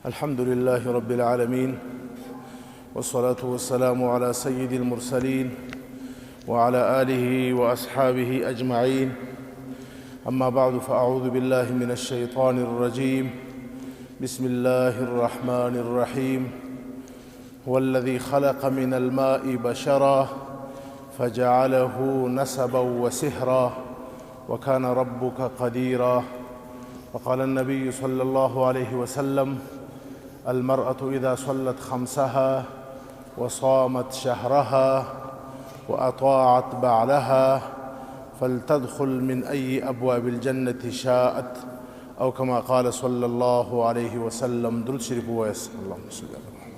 الحمد لله رب العالمين، والصلاة والسلام على سيد المرسلين وعلى آله وأصحابه أجمعين. أما بعد، فأعوذ بالله من الشيطان الرجيم. بسم الله الرحمن الرحيم. هو الذي خلق من الماء بشرا فجعله نسبا وسهرا وكان ربك قديرا. وقال النبي صلى الله عليه وسلم: المرأة إذا صلت خمسها وصامت شهرها وأطاعت بعلها فلتدخل من أي أبواب الجنة شاءت، أو كما قال صلى الله عليه وسلم. درود شريف ويس. اللهم صل على محمد.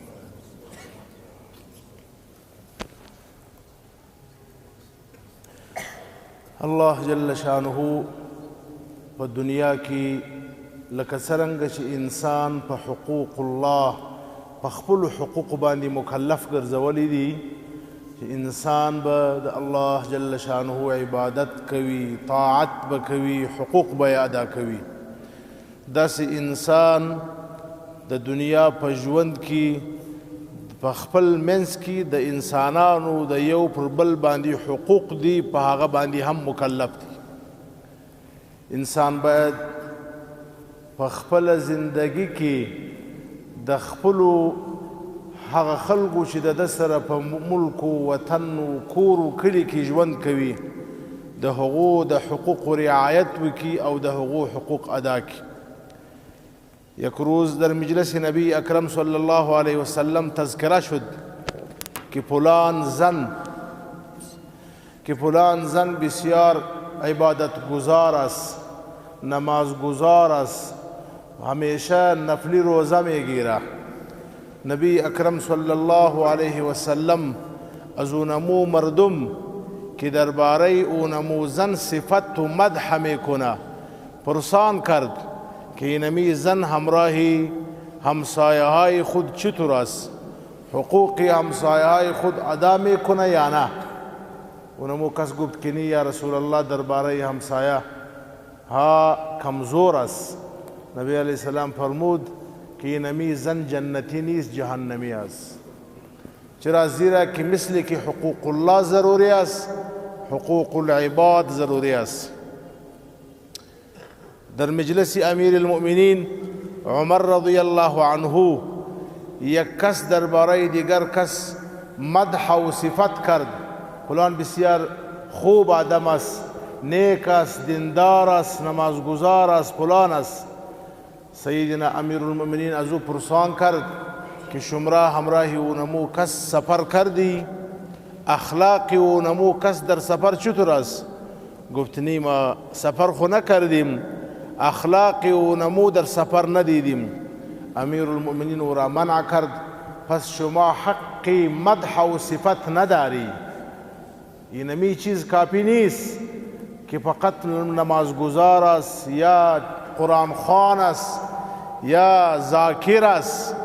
الله جل شانه په دنیا کې لکه څرنګه چې انسان په حقوق الله په خپلو حقوقو باندې مکلف ګرځولی دي چې انسان به د الله جل شانه عبادت کوي، طاعت به کوي، حقوق به ادا کوي. داسې انسان د دنیا په ژوند کې په خپل منځ کې د انسانانو د یو پر بل باندې حقوق دي، په هغه باندې هم مکلف دي. انسان باید په خپل زندگی کې د خپلو هغه خلکو چې د سره په ملک و وطن و کور و کلي کې ژوند کوي د هغو د حقوق رعایت وکړي او د هغو حقوق ادا کړي. یک روز در مجلس نبی اکرم صلی الله علیه وسلم تذکره شد که فلان زن بسیار عبادت گزار است، نماز گزار است، همیشه نفلی روزه میگیره. نبی اکرم صلی الله علیه وسلم از اونمو مردم که درباره اونمو زن صفت و مدح میکنه پرسان کرد که اینمی زن همراهی همسایه های خود چطور است؟ حقوق همسایه های خود ادا میکنه یا نه؟ اونمو کس گفت که نی یا رسول الله، درباره همسایه ها کمزور است. نبی علیہ السلام فرمود که اینمی زن جنتی نیست، جهنمی است. چرا؟ زیرا که مثل که حقوق الله ضروری است، حقوق العباد ضروری است. در مجلس امیر المؤمنین عمر رضی الله عنه یک کس درباره دیگر کس مدح و صفت کرد: فلان بسیار خوب آدم است، نیک است، دیندار است، نمازگزار است، فلان است. سیدنا امیر المؤمنین از او پرسان کرد که شما همراه او نمو کس سفر کردی؟ اخلاق او نمو کس در سفر چطور است؟ گفت نی، ما سفر خو نکردیم، اخلاق او نمو در سفر ندیدیم. امیر المؤمنین او را منع کرد: پس شما حق مدح و صفت نداری. اینمی چیز کافی نیست که فقط نمازگزار است یا قرآن خوان است یا ذاکر است،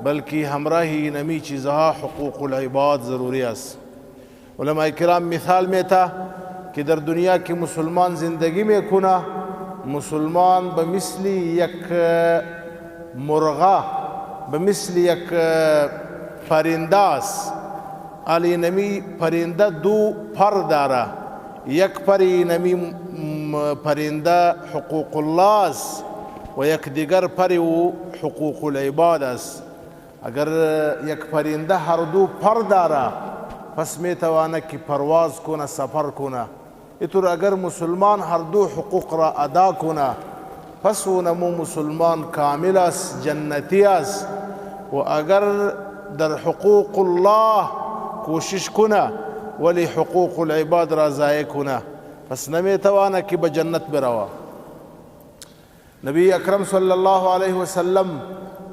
بلکه همراه اینمی چیزها حقوق العباد ضروری است. علماء کرام مثال میتا که در دنیا که مسلمان زندگی میکنه، مسلمان به مثل یک مرغه، به مثل یک پرنده است. اینمی پرنده دو پر داره، یک پر اینمی پرنده حقوق الله است و یک دیگر پر او حقوق العباد است. اگر یک پرنده هر دو پر داره پس میتوانه که پرواز کنه، سفر کنه. اینطور اگر مسلمان هر دو حقوق را ادا کنه پس اونمو مسلمان کامل است، جنتی است. و اگر در حقوق الله کوشش کنه ولی حقوق العباد را ضایع کنه پس نمیتوانه که به جنت بروه. نبی اکرم صلی الله علیه وسلم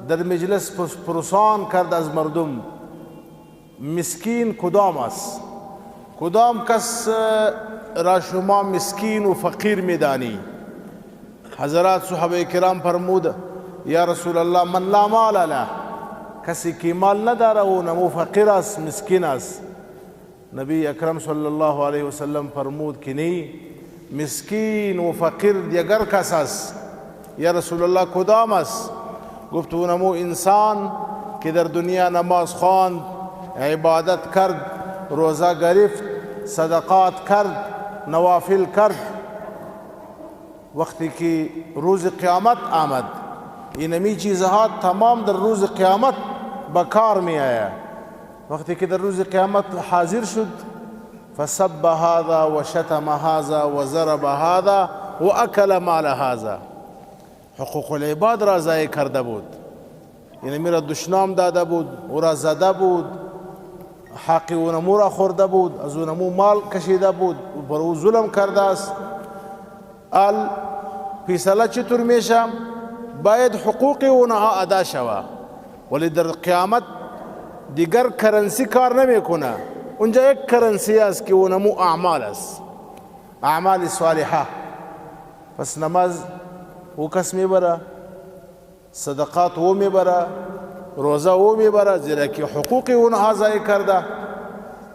در مجلس پرسان کرد از مردم: مسکین کدام است؟ کدام کس را شما مسکین و فقیر میدانی؟ حضرات صحابه کرام فرمود: یا رسول الله، من لا مال له، کسی که مال نداره و نمو فقیر است، مسکین است. نبی اکرم صلی الله علیه وسلم فرمود که نی، مسکین و فقیر دیگر کس است. یا رسول الله کدام است؟ گفت اونمو انسان که در دنیا نماز خواند، عبادت کرد، روزه گرفت، صدقات کرد، نوافل کرد، وقتی که روز قیامت آمد اینمی چیزها تمام در روز قیامت بکار می آیا. وقتی که در روز قیامت حاضر شد، فسب هذا و شتم هذا و ضرب هذا و اکل مال هذا، حقوق العباد را ضایع کرده بود، اینمی را دشنام داده بود، او را زده بود، حق اونمو را خورده بود، از اونمو مال کشیده بود، بر او ظلم کرده است. فیصله چطور میشه؟ باید حقوق اونها ادا شوه، ولی در قیامت دیگر کرنسی کار نمیکنه. اونجا یک کرنسی است که اونمو اعمال است، اعمال صالحه. پس نماز او کس میبره، صدقات او میبره، روزه او میبره، زیرا که حقوق اونها ضایع کرده.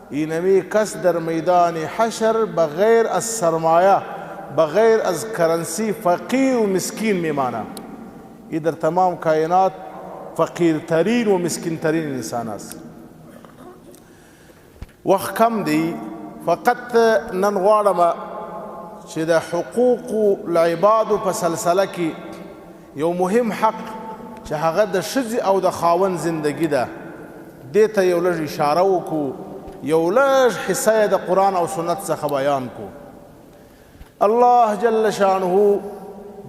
اینمی کس در میدان حشر بغیر از سرمایه، بغیر از کرنسی فقیر و مسکین میمانه. این در تمام کائنات فقیرترین و مسکینترین انسان است. وقت کم دی، فقط نن غواړم چې د حقوق العبادو په سلسله کې یو مهم حق چې هغه د ښځې او د خاوند زندگی ده، دې ته یو لږ اشاره وکړو، یو لږ حصه یې د قرآن او سنت څخه بیان کو. الله جل شانه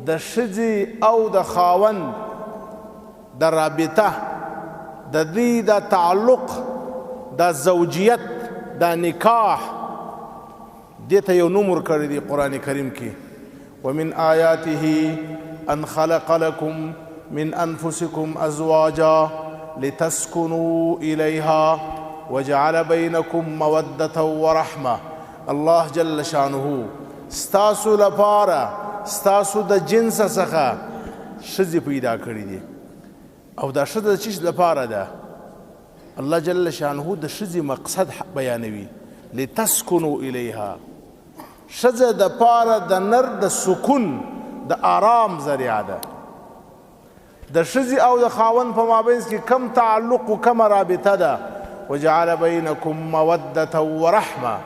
د ښځې او د خاوند د رابطه، د دې د تعلق، د زوجیت، د نکاح، دې ته یو نوم ورکړی دی قرآن کریم کې. ومن آیاته ان خلق لكم من انفسكم ازواجا لتسكنوا الیها وجعل بینکم موده ورحمه. الله جل شانه ستاسو لپاره، ستاسو د جنس څخه ښځې پیدا کړي دي، او دا ښځه د چی لپاره ده؟ الله جل شانه د ښځې مقصد بیانوي، لتسکنوا الیها. ښځه د پاره د نر د سکون، د آرام ذریعه ده. د ښځې او د خاوند په مابینځ کې کم تعلق و کم رابطه ده. وجعل بینکم موده ورحمه،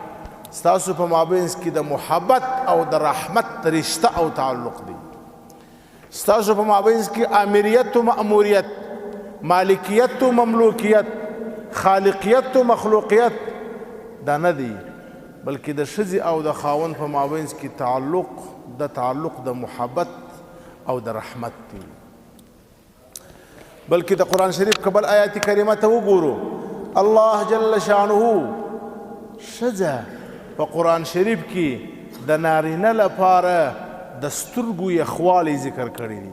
ستاسو په مابینځ کې د محبت او د رحمت رشته او تعلق دی. ستاسو په مابینځ کې امریت و مأموریت، مالکیت و مملوکیت، خالقیت و مخلوقیت دا نه دی، بلکې د ښځې او د خاوند په مابینځ کې تعلق، د تعلق د محبت او د رحمت دی. بلکې د قرآن شریف قبل آیات کریمه ته وګورو، الله جل شانه ښځه په قرآن شریف کې د نارینه لپاره د سترګو یخوالی ذکر کړی دی.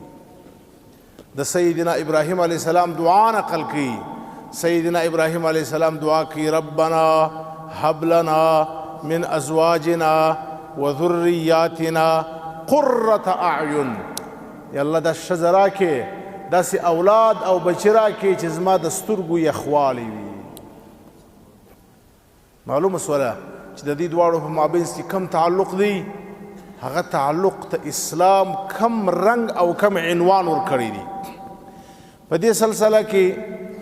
د سیدنا ابراهیم علیه السلام دعا نقل کی. سیدنا ابراهیم علیه السلام دعا کی، ربنا هب لنا من ازواجنا وذریاتنا قرة اعین. یا الله دا ښځه راکې، داسې اولاد او بچی راکې چې زما د سترګو یخوالی وي. معلومه سوله چې د دې دواړو په مابینځ کې کم تعلق دی، هغه تعلق ته اسلام کم رنگ او کم عنوان ورکړی دی. په دې سلسله کې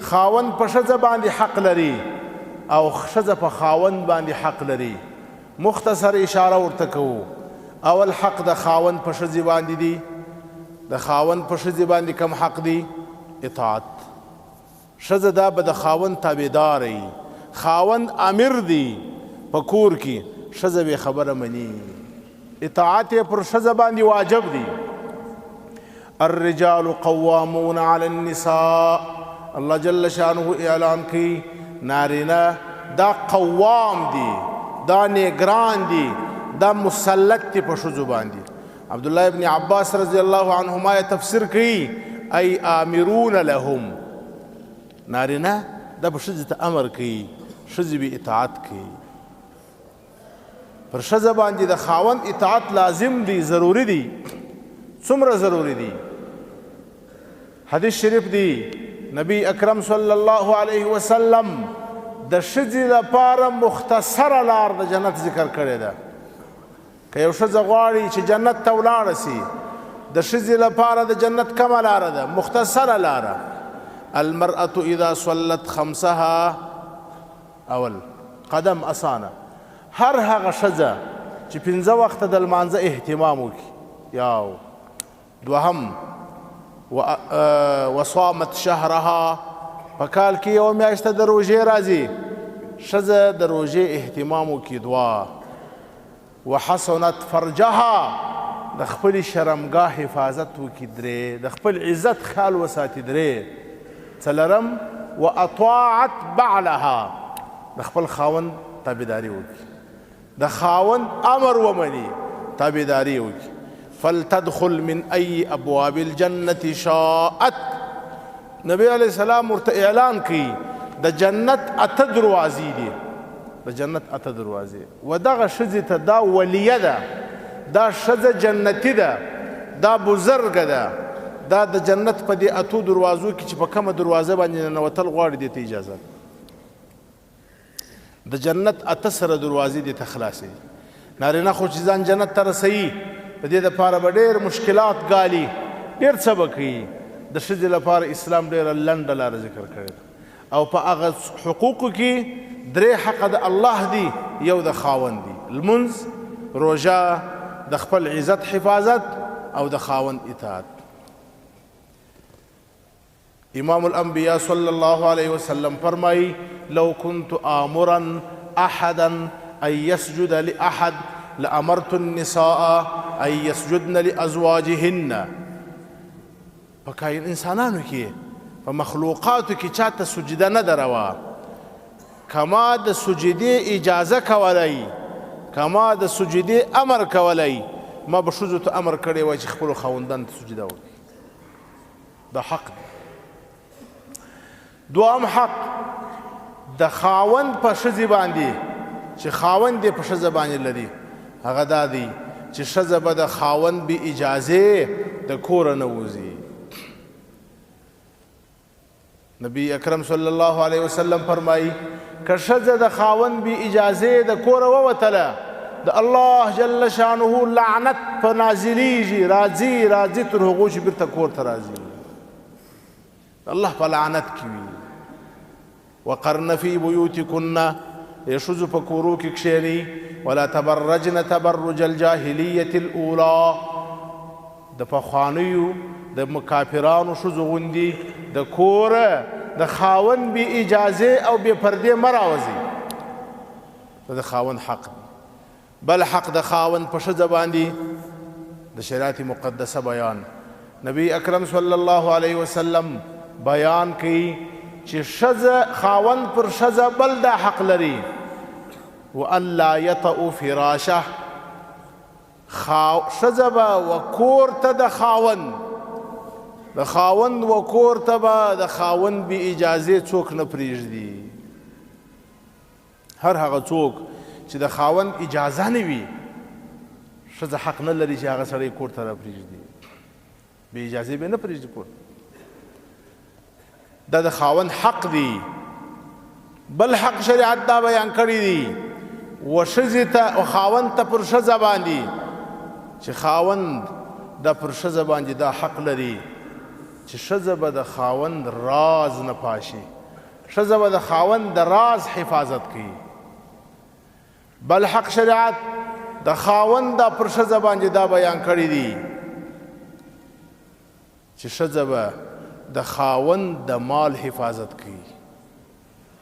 خاوند په ښځه باندې حق لري او ښځه په خاوند باندې حق لري. مختصر اشاره ورته کوو. اول حق د خاوند په ښځې باندې دی. د خاوند په ښځې باندې کم حق دی؟ اطاعت. ښځه دا به د خاوند تابعدار وي. خاوند امیر دی په کور کې، ښځه به خبره مني. اطاعت یې پر ښځه باندې واجب دی. الرجال قوامون علی النساء. الله جل شانه اعلان کی، نارینه دا قوام دی، دا نگران دی، دا مسلط دی په ښځو باندې. عبدالله ابن عباس رضی الله عنهما یې تفسیر کوي، ای آمرون لهم. نارینه دا په ښځې ته امر کوي، ښځې به اطاعت کوي. پر ښځه باندې د خاوند اطاعت لازم دی، ضروری دی. څومره ضروری دی؟ حدیث شریف دی، نبی اکرم صلی الله علیه وسلم د ښځې لپاره مختصره لار د جنت ذکر کړې ده. که یو ښځه غواړي چې جنت ته ولاړه سي، د ښځې لپاره د جنت کومه لاره ده؟ مختصره لاره. المرأة اذا صلت خمسها، اول قدم اسانه، هر هغه ښځه چې 5 وخته د لمانځه اهتمام وکړي. یو. دوهم وصامت شهرها، په کال کې یوه میاشته د روژې راځي، ښځه د روژې اهتمام وکړي. 2. وحسنت فرجها، د خپلې شرمګاه حفاظت وکړي. 3. د خپل عزت خیال وساتي. 3. 4. واطاعت بعلها، د خپل خاوند تابعداري وکړي، د خاوند امر ومني، تابعداري وکړي. فلتدخل من ای ابواب الجنة شاءت، نبی علیہ السلام ورته اعلان کوي د جنت 8 دروازې دي، د جنت 8 دروازې. و دغه ښځې ته دا ولیه ده، دا ښځه جنتي ده، دا بزرګه ده، دا د جنت په دې 8 دروازو کې چې په کومه دروازه باندې ننوتل غواړي دې ته اجازه ده. د جنت 8 سره دروازې دې ته خلاصې. نارینه خو چې ځان جنت ته رسوي په دې دپاره به ډېر مشکلات ګالي، ډېر څه به کوي. د ښځې لپاره اسلام ډېره لنډه لاره ذکر کړې ده، او په هغه حقوقو کې 3 حقه د الله دي، یو د خاوند دي، لمونځ، روژه، د خپل عزت حفاظت او د خاوند اطاعت. امام الانبیاء صلی الله علیه وسلم فرمایي لو كنت آمرا احدا ان يسجد لاحد لامرت النساء ان يسجدن لازواجهن. په کاین انسانانو کې، په مخلوقاتو کې چاته سجده نه ده روا، کما د سجدې اجازه کولای، کما د سجدې امر کولای، ما به ښځو ته امر کړی وای چې خپلو خاوندانو ته سجده وکړي. دا حق دی. 2م حق د خاوند په ښځې باندې چې خاوند یې په ښځه باندې لري، هغه دا دی چې ښځه به د خاوند بې اجازې د کوره نه وځي. نبی اکرم صلی الله علیه وسلم فرمایي که ښځه د خاوند بې اجازې د کوره ووتله، د الله جل شانه لعنت په نازلیږي، راځي تر هغو چې بیرته کور ته راځي، الله په لعنت کې وي. وقرن فی بیوتکن، ښځو په کورو کې کښېنئ. ولا تبرجن تبرج الجاهلیة الاولى، د پخوانیو د کافرانو ښځو غوندې د کوره د خاوند بې اجازې او بې پردې مه راوځئ. دا د خاوند حق دی. بل حق د خاوند په ښځه باندې د شریعت مقدسه بیان. نبی اکرم صلی الله علیه وسلم بیان کوي چې ښځه خاوند پر ښځه بل دا حق لري، وان لا یطأ فراشه، ښځه به و کور ته د خاوند و کور ته به د خاوند بې اجازې څوک نه پرېږدي. هر هغه څوک چې د خاوند اجازه نه وي، ښځه حق نه لري چې هغه سړی کور ته راپرېږدي، بې اجازې به نه پرېږدي کور. دا د خاوند حق دی. بل حق شریعت دا بیان کړی دی و ښځې ته و خاوند ته پر ښځه باندې چې خاوند دا پر ښځه باندې دا حق لري چې ښځه به د خاوند راز نه پاشي، ښځه به د خاوند د راز حفاظت کوي. بل حق شریعت د خاوند دا پر ښځه باندې دا بیان کړی دی چې ښځه به د خاوند د مال حفاظت کوي.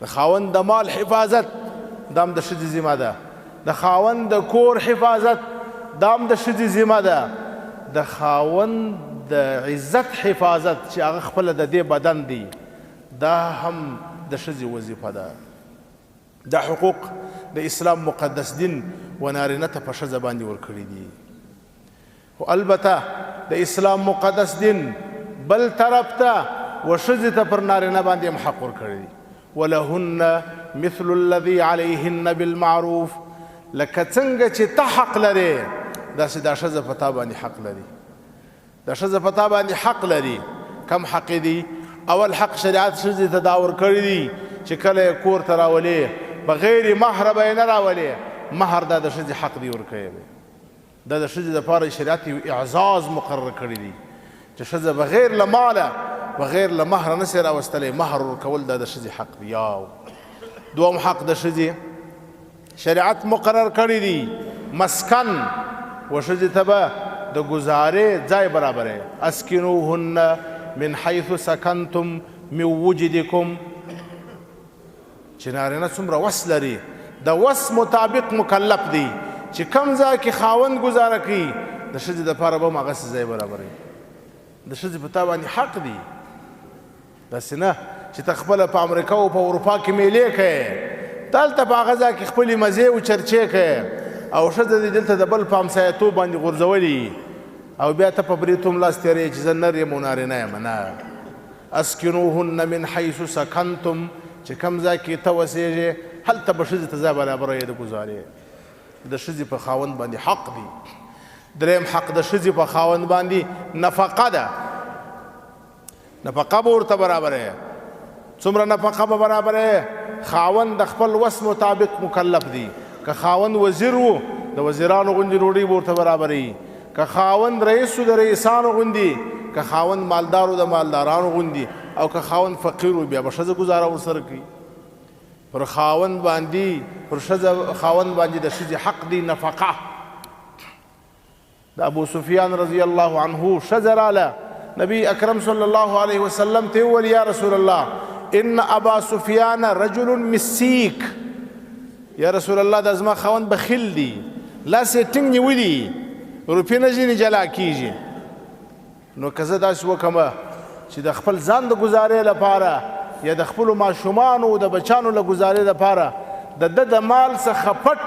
د خاوند د مال حفاظت دام د ښځې ذمه ده، د خاوند د کور حفاظت دام د ښځې ذمه ده، د خاوند د عزت حفاظت چې هغه خپله د دې بدن دی دا هم د ښځې وظیفه ده. دا حقوق د اسلام مقدس دین و نارینه ته په ښځه باندې ورکړي دي. خو البته د اسلام مقدس دین بل طرف ته و ښځې ته پر نارینه باندې هم حق ورکړی دی. ولهن مثل الذي عليهن بالمعروف، لکه څنګه چې ته حق لرې داسې دا ښځه په تا باندې حق لري. دا ښځه په تا باندې حق لري. کم حق دی؟ اول حق شریعت ښځې ته دا ورکړی دی چې کله یې کور ته راولې بغیر مهر به یې نه راولې، مهر دا د ښځې حق دی ورکوی دی. دا د ښځې دپاره شریعت یو اعزاز مقرر کړی دی چې ښځه بغیر له ماله بغیر له مهره نسي راوستلی. مهر ورکول دا د ښځې حق دی. یاو دوم حق د ښځې شریعت مقرر کړی دی مسکن، و ښځې ته به د ګزارې ځای برابروي. اسکنوهن من حیث سکنتم من وجدکم، چې نارینه څومره وس لري د وس مطابق مکلف دی چې کم ځای کې خاوند ګزاره کوي د ښځې دپاره به هم هغسې ځای برابروي. د ښځې په تا باندې حق دی، داسې نه چې ته خپله په امریکا او په اروپا کې میلې کوې، ته هلته په هغه ځای کې خپلې مزې او چرچې کوې او ښځه دې دلته د بل په همسایهتوب باندې غورځولي او بیا ته په بریتوم لاس تېروې چې زه نر یم او نارینه یم. نه، اسکنوهن من حیث سکنتم، چې کم ځای کې ته اوسېږې هلته به ښځې ته ځای برابروې د ګزارې. د ښځې په خاوند باندې حق دی. دریم حق د ښځې په خاوند باندې نفقه ده. نفقه به ورته برابروې. څومره نفقه به برابروې؟ خاوند د خپل وس مطابق مکلف دی. که خاوند وزیر و د وزیرانو غوندې ډوډۍ به ورته برابروي. که خاوند رئیس و د رئیسانو غوندې، که خاوند مالدار و د مالدارانو غوندې، او که خاوند فقیر و بیا به ښځه ګزاره ورسره کوي. پر خاوند باندې پر ښځه خاوند باندې د ښځې حق دی نفقه. د ابو سفیان رضی الله عنه ښځه راله نبی اکرم صلی الله علیه وسلم ته وویل یا رسول الله ان ابا سفیان رجل مسیک، یا رسول الله دا زما خاوند بخیل دی، لاس یې ټینګ نیولي، روپۍ نه ځینې جلا کېږي. نو که زه داسې وکړمه چې د خپل ځان د ګزارې لپاره یا د خپلو ماشومانو د بچانو له ګزارې لپاره د ده د مال څخه پټ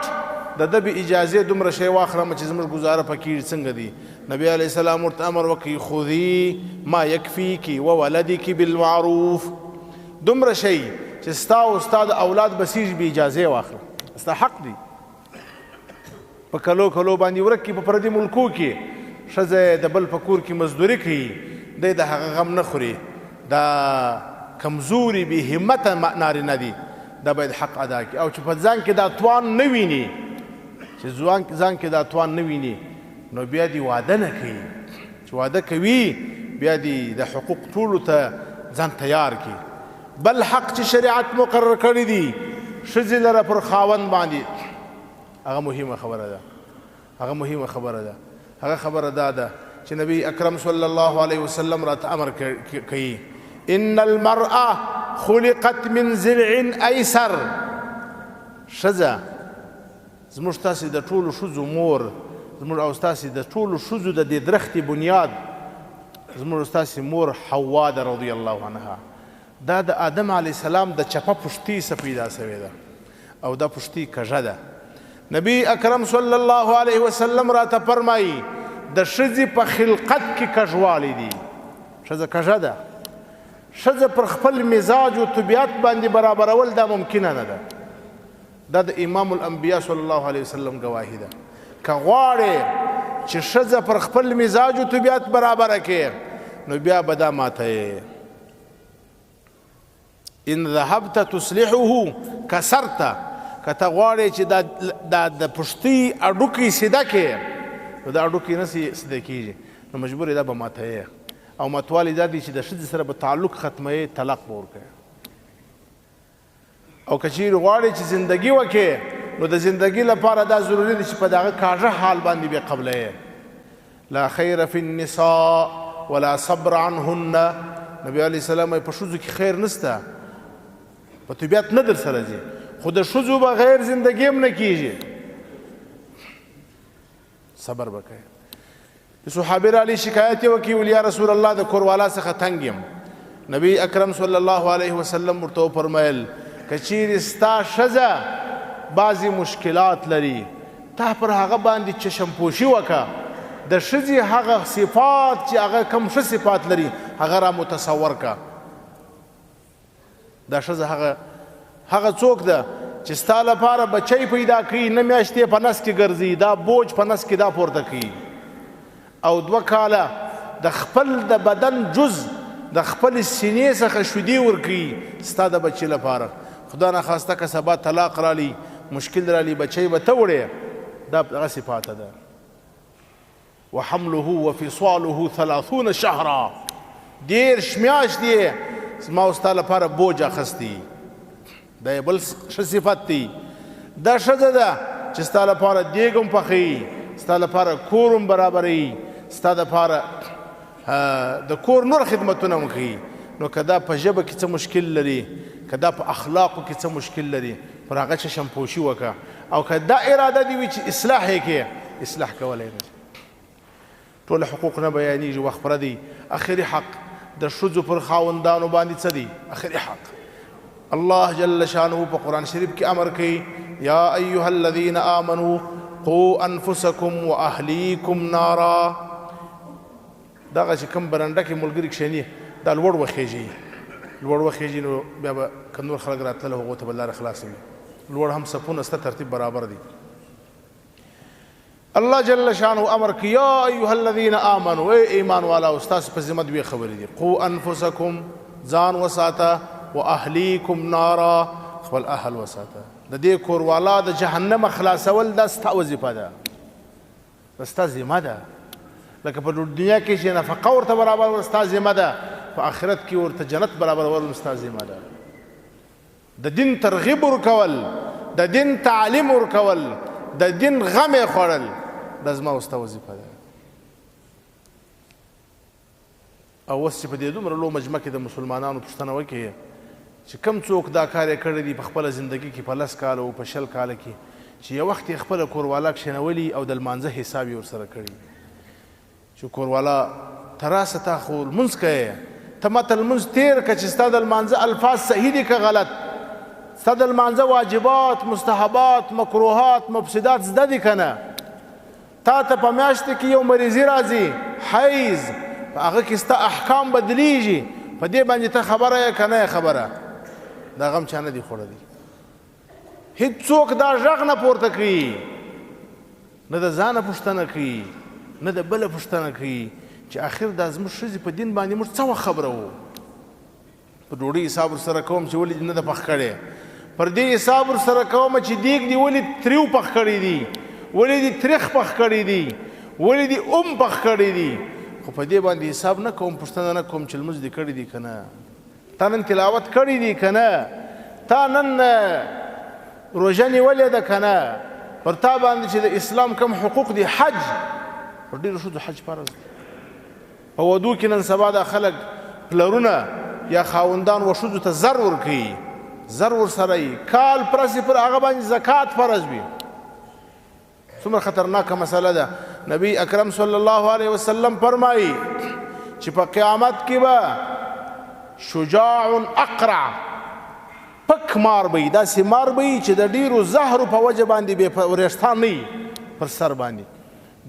د ده بې اجازې دومره شی واخلم چې زموږ ګزاره پکې څنګه دی؟ نبی علیه السلام ورته امر وکړي خذي ما یکفیکي وولدکي بالمعروف، دومره شی چې ستا او ستا د اولاد بسیږي بې اجازې واخله، ستا حق دی. په کلو کلو باندې ورک کړي په پردي ملکو کې ښځه د بل په کور کې مزدوري کوي، دی د هغه غم نه خوري. دا کمزوري بې همته نارینه دي، دا باید حق ادا کړي. او چې په ځان کې دا توان نه ویني، چې ځان کې دا توان نه ویني، نو بیا دې واده نه کوي. چې واده کوي بیا دې د حقوق ټولو ته ځان تیار کړي. بل حق چې شریعت مقرر کړی دي ښځې لره پر خاوند باندې، هغه مهمه خبره ده. هغه مهمه خبره ده. هغه خبره دا ده چې نبی اکرم صلی الله علیه وسلم راته امر کوي ان المرأة خلقت من ضلع ایسر. ښځه زموږ تاسې د ټولو ښځو مور، زموږ او ستاسې د ټولو ښځو د دې درختې بنیاد زموږ ستاسې مور حوا ده رضی الله عنها. دا د آدم علیه السلام د چپه پشتي څخه پیدا سوې ده او دا پشتي کږه ده. نبی اکرم صلی الله علیه وسلم راته فرمایي د ښځې په خلقت کې کږوالی دي. ښځه کږه ده. ښځه پر خپل مزاج او طبیعت باندې برابرول دا ممکنه نه ده. دا د امام الانبیا صلی الله علیه وسلم گواهی ده. که غواړې چې ښځه پر خپل مزاج او طبیعت برابره کړې نو بیا به دا ماته ان ذهبت تصلحه کسرته. که ته غواړې چې دا د پشتي اډوکې سیده کړې نو دا اډوکې نه سیده کېږي، نو مجبور یې دا به ماته او ماتوالی دا دی چې د ښځې سره به تعلق ختموي، طلاق به ورکوي. او که چیرې غواړې چې زندګي وکړې نو د زندګي لپاره دا ضروري دی چې په دغه کاږه حال باندې بیا قبلوي. لا خیر فی النساء ولا صبر عنهن. نبی علیه السلام په ښځو کې خیر نشته، په طبیعت نه در سره ځي، خو د ښځو بغیر زندګي هم نه کېږي. صبر به کوي. د صحابي رالی شکایت یې وکړي ویل یا رسول الله د کوروالا څخه تنګ یم. نبی اکرم صلی الله علیه وسلم ورته وفرمیل که چیرې ستا ښځه بعضې مشکلات لري تا پر هغه باندې چشمپوشي وکړه، د ښځې هغه صفات چې هغه کم ښه صفات لري هغه را متصور کړه. دا ښځه هغه څوک ده چې ستا لپاره بچی پیدا کوي، نه میاشتې په نس کې ګرځي، دا بوج په نس کې دا پورته کوي، او 2 کاله د خپل د بدن جز د خپل سینې څخه شیدې ورکوي ستا د بچي لپاره. خدا نخواسته که سبا طلاق رالی، مشکل رالی، بچی به ته وړې، دا دغه صفاته ده. وحمله وفصاله 30 شهرا 30 میاشتې ما ستا لپاره بوج اخستی. دا یې بل ښه صفت دی. دا ښځه ده چې ستا لپاره دیګ هم پخوي، ستا لپاره کور هم برابروي، ستا دپاره د کور نور خدمتونه هم کوي. نو که دا په ژبه کې څه مشکل لري، که دا په اخلاقو کې څه مشکل لري، پر هغه چشم پوشي وکړه. او که دا اراده دې وي چې اصلاح یې کې، اصلاح کولی نه شي. ټول حقوق نه بیانېږي، وخت پوره دی. اخري حق د ښځو پر خاوندانو باندې څه دی؟ اخري حق. الله جل شانه په قرآن شریف کې امر کوي یا ایها الذین آمنوا قوا انفسکم واهلیکم نارا. دغه چې کوم برنډه کې ملګري کښېني دا لوړ وخیږي، لوړ وخیږي، نو بیا به که نور خلک راتلل هغو ته به لاره خلاصه وي. لوړ هم صفونه سته، ترتیب برابر دی. الله جل شانه امر کوي یا ایها الذین آمنوا، ای ایمان والاو ستاسو په ذمه دوې خبرې دي. قوا انفسکم، ځان وساته، واهلیکم نارا، خپل اهل وساته. د دې کوروالا د جهنم خلاصول دا ستا وظیفه ده، دا ستا ذمه ده. لکه په دنیا کې چې نفقه ورته برابرول ستا ذمه ده، په آخرت کې ورته جنت برابرول ستا ذمه ده. د دین ترغیب ورکول، د دین تعلیم ورکول، د دین غم یې خوړل، دا زما او ستا وظیفه ده. او اوس چې په دې دومره لوی مجمع کې د مسلمانانو پوښتنه وکړي چې کوم څوک دا کار یې کړی دی په خپله زندګي کې په 10 کاله او په 20 کاله کې، چې یو وخت یې خپله کوروالا کښېنولي او د لمانځه حساب یې ورسره کړي. چې کوروالا ته راسه تا خو لمونځ کوې، ته ماته لمونځ تېر که چې ستا د لمانځه الفاظ صحیح دي که غلط، ستا د لمانځه واجبات، مستحبات، مکروهات، مفسدات زده دي که نه. تا ته په میاشتې کې یو مریضي راځي، حیض، په هغه کې ستا احکام بدلیږي، په دې باندې ته خبره یې که نه یې خبره؟ دا غم چا نه دی خوړلی. هېڅوک دا غږ نه پورته کوي، نه د ځانه پوښتنه کوي، نه د بله پوښتنه کوي چې آخر دا زموږ ښځې په دین باندې موږ څه وخت خبره وو. په ډوډۍ حساب ورسره کوم چې ولې نه ده پخ کړی، پر دې حساب ورسره کوم چې دیګ دي ولې تریو پخ کړی دي، ولې دي تریخ پخ کړی دي، ولې دي پخ کړی دي. خو په دې باندې حساب نه کوم، پوښتنه نه کوم چې لمونځ دې کړی دي که نه، تا نن تلاوت کړی دی که نه، تا نن روژه نیولې ده که نه، پر تا باندې چې د اسلام کم حقوق دي، حج، پر ډېرو ښځو حج فرض دی. په ودو کې نن سبا دا خلک پلرونه یا خاوندان و ښځو ته زر ورکوي، زر ورسره یي، کال پرسې پر هغه باندې زکات فرض وي. څومره خطرناکه مسله ده. نبی اکرم صلی الله علیه وسلم فرمایي چې په قیامت کې به شجاع اقرع، پک مار به وي، داسې مار به وي چې د ډېرو زهرو په وجه باندې بې وریښتان نه وي پر سر باندې.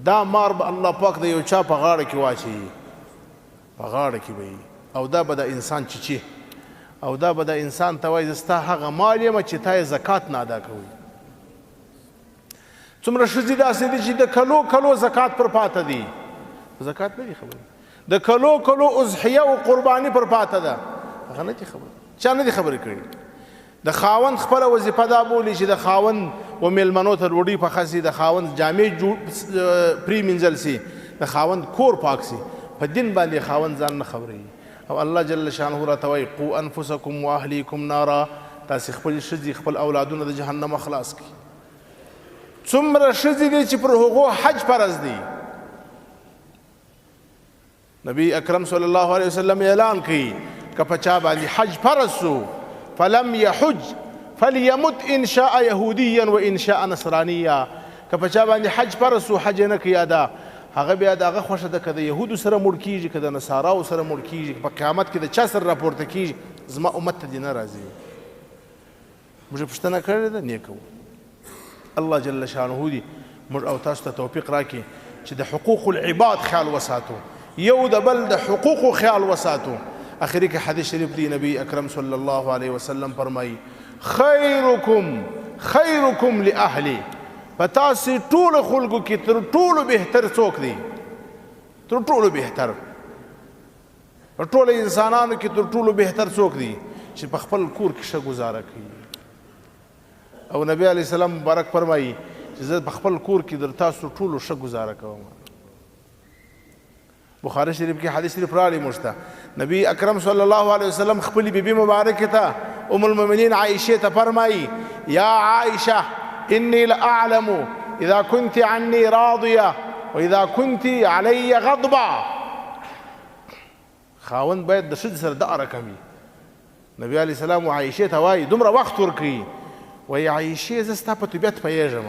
دا مار به الله پاک د یو چا په غاړه کې واچوي، په غاړه کې به وي، او دا به د انسان چیچي، او دا به د انسان ته وایي زه ستا هغه مال یم چې تا یې زکات نه ادا کوئ. څومره ښځې داسې دي چې د کلو کلو زکات پر پاته دي، زکات نه دي خبرې، د کلو کلو اضحیه او قرباني پر پاته ده، هغه نه دي خبرې، چا نه دي خبرې کړي. د خاوند خپله وظیفه دا بولي چې د خاوند و میلمنو ته ډوډۍ پخه سي، د خاوند جامې پرېمینځل سي، د خاوند کور پاک سي. په دین باندې خاوند ځان نه خبروي. او الله جل شانه راته وایي قوا انفسکم واهلیکم نارا، تاسې خپل ښځې خپل اولادونه د جهنم خلاص کړي. څومره ښځې دي چې پر هغو حج فرض دی. نبی اکرم صلی الله علیه وسلم اعلان کوي که په چا باندې حج فرض سو فلم یحج فلیمت ان شاء یهودیا و ان شاء نصرانیا، که په چا باندې حج فرض سو حج نه کوي ادا، هغه بیا د هغه خوښه ده که د یهودو سره مړ کېږي که د نصاراو سره مړ کېږي، په قیامت کې د چا سره راپورته کېږي، زما امت ته دې نه راځي. موږ پوښتنه کړې ده، نیکه الله جل شانه دي موږ او تاسو ته توفیق راکړي چې د حقوق العباد خیال وساتو، یو د بل د حقوقو خیال وساتو. اخري کې حدیث شریف دی، نبی اکرم صلی الله علیه وسلم فرمایي خیرکم خیرکم لاهلی، په تاسې ټولو خلکو کې تر ټولو بهتر څوک دی؟ تر ټولو بهتر، په ټولو انسانانو کې تر ټولو بهتر څوک دی چې په خپل کور کې ښه ګزاره کوي. او نبی علیه السلام مبارک فرمایي چې زه په خپل کور کې در تاسو ټولو ښه ګزاره کوم. بخاری شریف کې حدیث شریف راغلی مشته نبی اکرم صلی الله علیه وسلم خپل بیبي مبارکه ته ام المؤمنین عائشه ته فرمایي یا عائشه انی لاعلم اذا كنت عني راضيه واذا كنت علي غضبا. خاوند باید د ښځې سره دغه رقم وي. نبی علیه السلام عایشې ته وایي دومره وخت ورکوي وایي عایشې زه ستا په طبیعت پوهېږم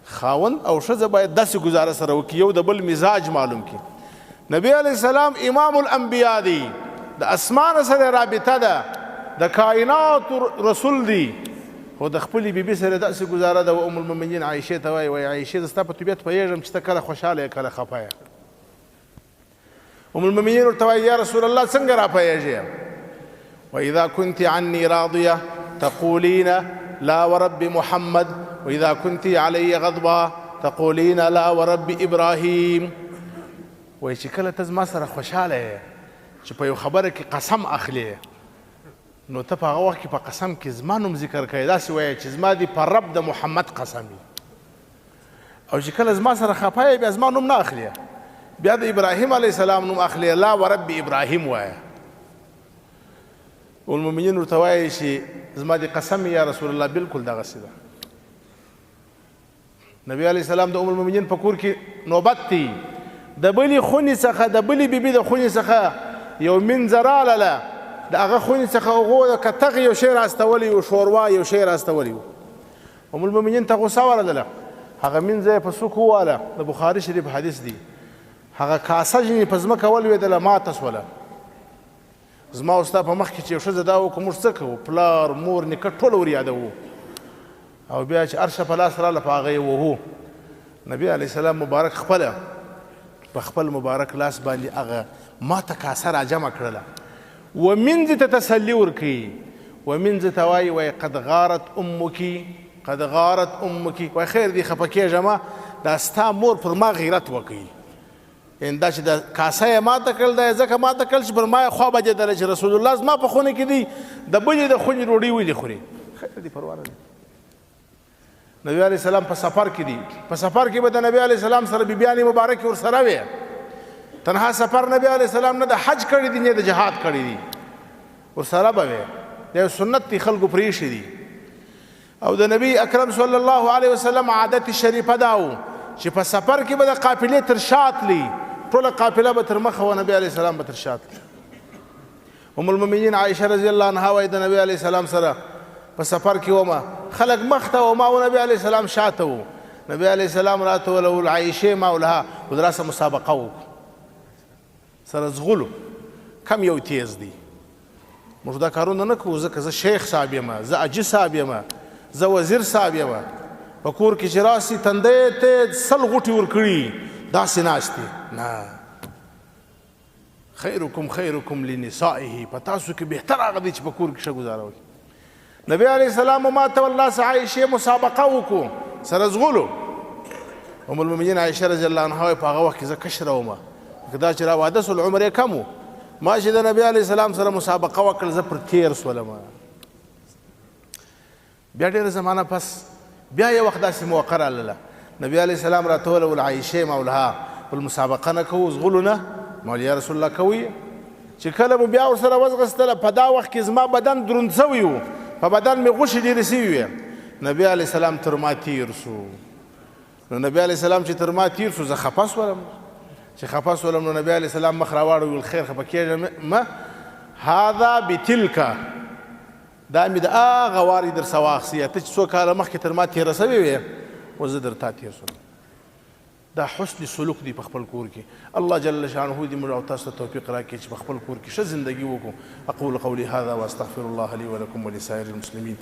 خاوند او ښځه باید داسې ګزاره سره وکړي یو د بل مزاج معلوم کړي. نبی علیه السلام امام الانبیا دی د اسمان سره رابطه ده د کائناتو رسول دی خو د خپلې بیبي سره داسې ګزاره ده ام المؤمنین عایشې ته وایي وایي عایشې زه ستا په طبیعت پوهېږم چې ته کله خوشحاله یې کله خفه یې. ام المؤمنین ورته وایي یا رسول الله څنګه را پوهېږې واذا كنت عني راضيه تقولين لا ورب محمد واذا كنت علي غضبا تقولين لا ورب ابراهيم. وایي چې کله ته زما سره خوشحاله یې چې په یو خبره کې قسم اخلې نو ته په هغه وخت کې په قسم کې زما نوم ذکر کوې داسې وایې چې زما دې په رب د محمد قسم وي او چې کله زما سره خفه یې بیا زما نوم نه اخلې بیا د ابراهیم علیه السلام نوم اخلې لا ورب ابراهیم وایه. المؤمنین ورته وایي چې زما دې قسم یا رسول الله بالکل دغسې ده. نبی علیه السلام د ام المؤمنین په کور کې نوبت دی د بلې خونې څخه د بلې بیبي د خونې څخه یو منځه راغله د هغه خونې څخه هغو د کتغ یو شی راستولی و شوروا یو شی راستولی و. ام المؤمنین ته غوسه ورغله هغه منځه یې په سوک وواله د بخاري شریف حدیث دی هغه کاسه جنې په ځمکه ولوېدله ماته سوله. زما او ستا په مخ کې چې یو ښځه دا وکړو موږ څه کوو پلار مور نیکه ټول ور یادوو او بیا چې ارشه په لاس راله په هغه یې وهو. نبي علیه السلام مبارک خپله په خپل مبارک لاس باندې هغه ماته کاسه را جمع کړله ومنځ ته تسلي ورکوي ومنځ ته وایي وایي قد غارت امکی قد غارت امکی وایي خیر دی خفه کېږم دا ستا مور پر ما غیرت وکوي یعنې دا چې د کاسه یې ماته کړل دا یې ځکه ماته کړل چې پر ما یې خوا بجېدله چې رسول الله زما په خونه کې دی د بلې د خونې ډوډۍ ولې خوري خیر دی پروا نه دی. نبی علیه السلام په سفر کې دی په سفر کې به د نبی علیه السلام سره بیبیانې مبارکې ورسره وې تنها سفر نبی علیه السلام نه د حج کړی دی نه د جهاد کړی دی ورسره به وې دا یو سنت دی خلکو پرېښي دي او د نبی اکرم صلی الله علیه وسلم عادت شریفه دا و چې په سفر کې به د قافلې تر شا تلي ټوله قافله به تر مخه و نبی علیه السلام به تر شا تلي. ام المؤمنین عایشه رضی الله عنها وایي د نبی علیه السلام سره په سفر کې ومه خلک مخ ته و ما و نبی علیه السلام شاته و نبی علیه السلام راته ویل عایشې ما ولها و دراسه مسابقه وکړو سره ځغلو کم یو تیز دی موږ دا کارونه نه کوو ځکه زه شیخ صاحب یم زه اجي صاحب یم زه وزیر صاحب یم په کور کې چې راسي تندی ته 100 غوټې ورکړي داسې ناستې نه خیرکم خیرکم لنسائه په تاسو کې بهتر هغه دی چې په کور کې ښه ګزاره وکړي. نبی علیه السلام ما ته والله سه عایشې مسابقه وکړو سره ځغلو ام المؤمنین عایشه رضی الله عنها په هغه وخت کې زه کشره ومه که دا چې را واده سول عمر یې کم و ما چې د نبی علیه السلام سره مسابقه وکړل زه پر تیر سولم. بیا ډېره زمانه پس بیا یو وخت داسې موقع راغله نبی علیه السلام راته وویل عایشې مولها بل مسابقه نه کوو ځغلو نه ما یا رسول الله کوي چې کله مو بیا ورسره وځغستله په دا وخت کې زما بدن دروند سوی و په بدن مې غوښې ډېرې سوي وې نبی علیه السلام تر ما تیر سو نو نبی علیه السلام چې تر ما تیر سو زه خفه سولم چې خفه سولم نو نبی علیه السلام مخ راواړو ویل خیر خفه کېږم هذا بتلک دا مې د هغه وارې در څه واخیستې ته چې څو کاله مخکې تر ما تېره سوې وې اوس زه در تا تېر سولم. دا حسن سلوک دی په خپل کور کې الله جل شانه دې موږ او تاسو ته توفیق راکړي چې په خپل کور کې ښه زندګي وکړو. اقول قولي هذا واستغفر الله لي ولكم ولسائر المسلمين.